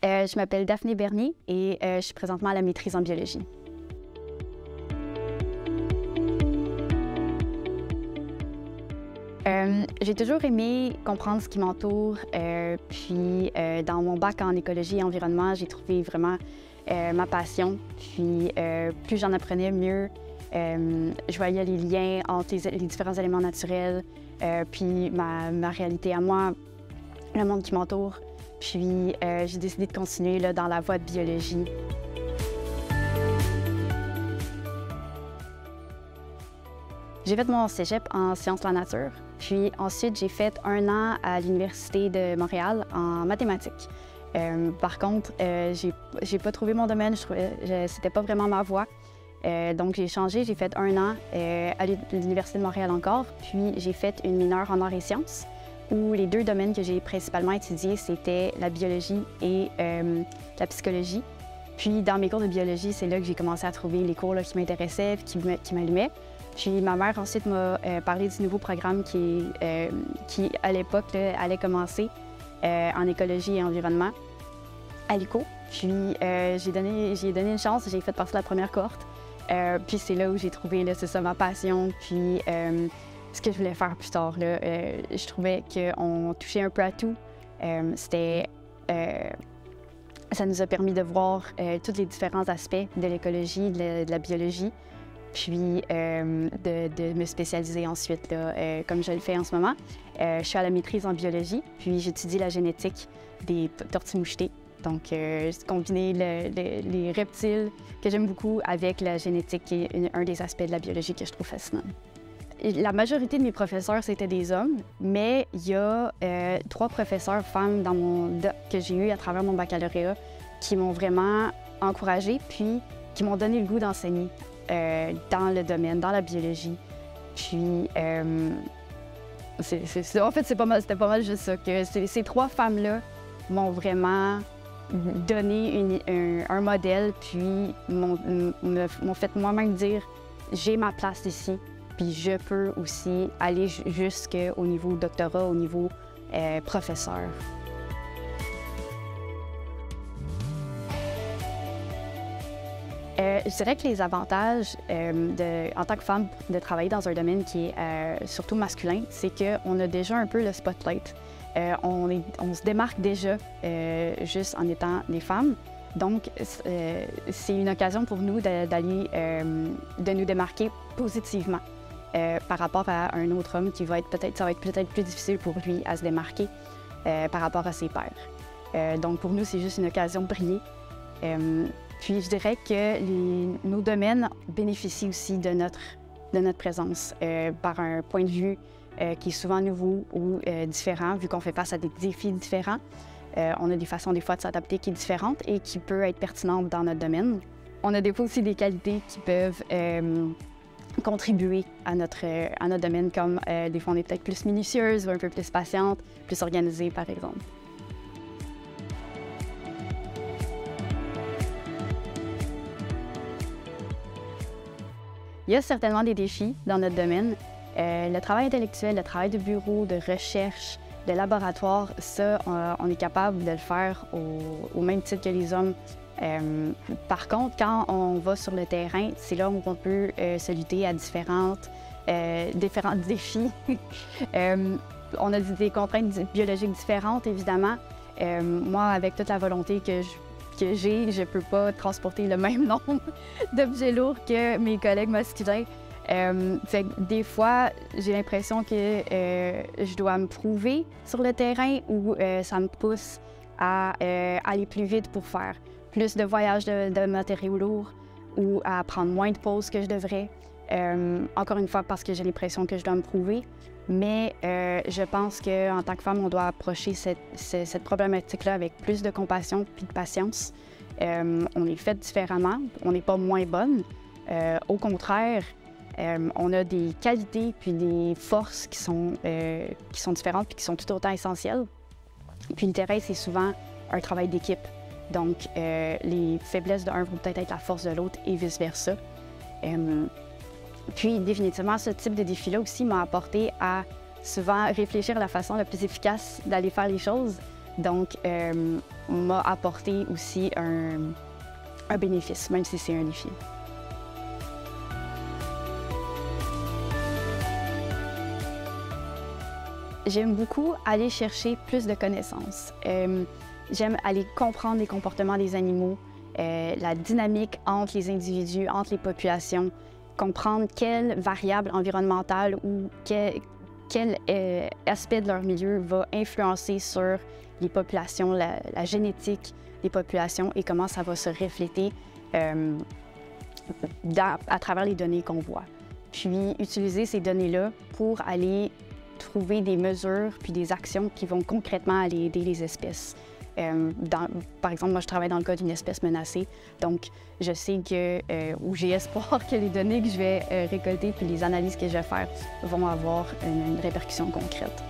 Je m'appelle Daphné Bernier et je suis présentement à la maîtrise en biologie. J'ai toujours aimé comprendre ce qui m'entoure, puis dans mon bac en écologie et environnement, j'ai trouvé vraiment ma passion. Puis plus j'en apprenais, mieux je voyais les liens entre les différents éléments naturels, puis ma réalité à moi, le monde qui m'entoure. Puis j'ai décidé de continuer là, dans la voie de biologie. J'ai fait mon cégep en sciences de la nature, puis ensuite j'ai fait 1 an à l'Université de Montréal en mathématiques. Par contre, j'ai pas trouvé mon domaine, c'était pas vraiment ma voie. Donc j'ai changé, j'ai fait 1 an à l'Université de Montréal encore, puis j'ai fait une mineure en arts et sciences, où les 2 domaines que j'ai principalement étudiés, c'était la biologie et la psychologie. Puis dans mes cours de biologie, c'est là que j'ai commencé à trouver les cours là, qui m'intéressaient, qui m'allumaient. Puis ma mère ensuite m'a parlé du nouveau programme qui à l'époque, allait commencer en écologie et environnement à l'ICO. Puis j'ai donné une chance, j'ai fait partie de la première cohorte. Puis c'est là où j'ai trouvé, c'est ça, ma passion, puis ce que je voulais faire plus tard. Là, je trouvais qu'on touchait un peu à tout. Ça nous a permis de voir tous les différents aspects de l'écologie, de la biologie, puis de me spécialiser ensuite, là, comme je le fais en ce moment. Je suis à la maîtrise en biologie, puis j'étudie la génétique des tortues mouchetées. Donc, combiner les reptiles, que j'aime beaucoup, avec la génétique, qui est un des aspects de la biologie que je trouve fascinant. La majorité de mes professeurs, c'était des hommes, mais il y a 3 professeurs femmes que j'ai eu à travers mon baccalauréat qui m'ont vraiment encouragée, puis qui m'ont donné le goût d'enseigner dans le domaine, dans la biologie. Puis, en fait, c'était pas mal juste ça, que ces 3 femmes-là m'ont vraiment donné un modèle, puis m'ont fait moi-même dire « j'ai ma place ici ». Puis je peux aussi aller jusqu'au niveau doctorat, au niveau professeur. Je dirais que les avantages en tant que femme de travailler dans un domaine qui est surtout masculin, c'est qu'on a déjà un peu le spotlight. On se démarque déjà juste en étant des femmes. Donc, c'est une occasion pour nous de nous démarquer positivement. Par rapport à un autre homme ça va être peut-être plus difficile pour lui à se démarquer par rapport à ses pairs. Donc pour nous, c'est juste une occasion de briller. Puis je dirais que nos domaines bénéficient aussi de notre présence par un point de vue qui est souvent nouveau ou différent, vu qu'on fait face à des défis différents. On a des façons des fois de s'adapter qui est différente et qui peut être pertinente dans notre domaine. On a des fois aussi des qualités qui peuvent contribuer à notre domaine, comme des fois on est peut-être plus minutieuse ou un peu plus patiente, plus organisée par exemple. Il y a certainement des défis dans notre domaine. Le travail intellectuel, le travail de bureau, de recherche, de laboratoire, ça, on est capable de le faire au même titre que les hommes. Par contre, quand on va sur le terrain, c'est là où on peut se lutter à différents défis. On a des contraintes biologiques différentes, évidemment. Moi, avec toute la volonté que j'ai, je ne peux pas transporter le même nombre d'objets lourds que mes collègues masculins. Fait que des fois, j'ai l'impression que je dois me prouver sur le terrain ou ça me pousse à aller plus vite pour faire plus de voyages de matériaux lourds ou à prendre moins de pauses que je devrais. Encore une fois, parce que j'ai l'impression que je dois me prouver. Mais je pense qu'en tant que femme, on doit approcher cette problématique-là avec plus de compassion et de patience. On est fait différemment, on n'est pas moins bonne. Au contraire, on a des qualités puis des forces qui sont différentes puis qui sont tout autant essentielles. Puis le terrain, c'est souvent un travail d'équipe. Donc, les faiblesses d'un vont peut-être être la force de l'autre et vice-versa. Puis, définitivement, ce type de défi-là aussi m'a apporté à souvent réfléchir à la façon la plus efficace d'aller faire les choses. Donc, m'a apporté aussi un bénéfice, même si c'est un défi. J'aime beaucoup aller chercher plus de connaissances. J'aime aller comprendre les comportements des animaux, la dynamique entre les individus, entre les populations, comprendre quelles variables environnementales ou quel aspect de leur milieu va influencer sur les populations, la génétique des populations et comment ça va se refléter à travers les données qu'on voit. Puis utiliser ces données-là pour aller trouver des mesures puis des actions qui vont concrètement aller aider les espèces. Par exemple, moi, je travaille dans le cas d'une espèce menacée, donc je sais que, ou j'ai espoir que les données que je vais récolter puis les analyses que je vais faire vont avoir une répercussion concrète.